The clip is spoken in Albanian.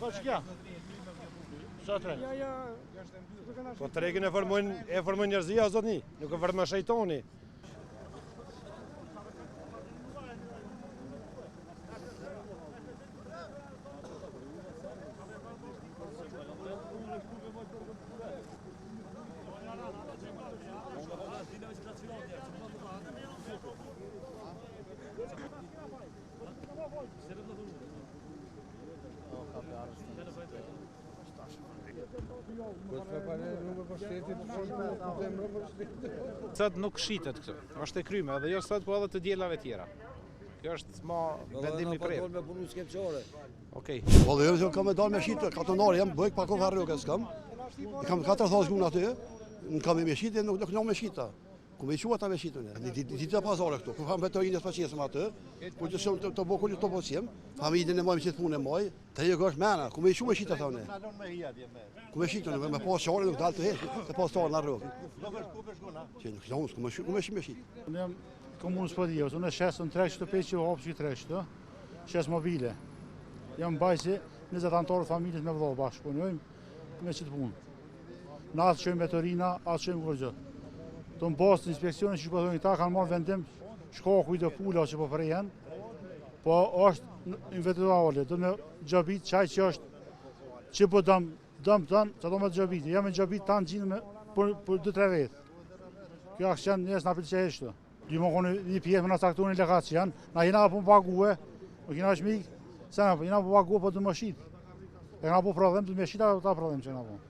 Po ç'ka? Sa tre? Po tregin e formojnë njerëzia, zotni, nuk e formon shejtani. Sot nuk shitet këtë, është e kryme, edhe jo sot, po edhe të diellave tjera. Kjo është ma vendim i prerë. Okej. Po dhe jo kam me dalë me shitë, katonari jam, bëjk pa kohë rrugë s'kam. I kam 4 gjunë aty, nuk kam me shitë, nuk kam me shita. Ku me quat me shitën. Ditë pazare këtu, ku kam veterinë të paqesëm aty, ku të shumë të bokull të bosjem, familjen e moj me punë e moj, të jo gosh mëna, ku me quat shita thonë. Ku me shitën, me pas çore nuk dal të heq, të pas çore në rrugë. Ku shkona? Që nuk jam, ku me shitë. Unë jam komunës Padios, unë shesën tresh të peqë që hapë që tresh të, shes mobile. Jam bajsi 20 antarë familjes me vëllohë bashkë, punojmë me qëtë punë. Në atë qëjmë veterina, atë qëjmë kërgjë. Të në bastë inspekcionin që shpëtojnë ta kanë marrë vendim shkaku i të pula që po frejen, po është individuale, do me gjabit qaj që është që po dëm tanë, që do me të gjabit, jam e gjabit tanë gjinë për 2-3 vetë. Kjo është qenë njësë në apëtë që eshtë. Dy më konë një pjesë më në saktuar një lekat që janë, na jena po më paguë, nuk jena shmikë, se jena po paguë po të më shqitë. E jena po prodhem, të më shqitë, ta prodhem që jena po.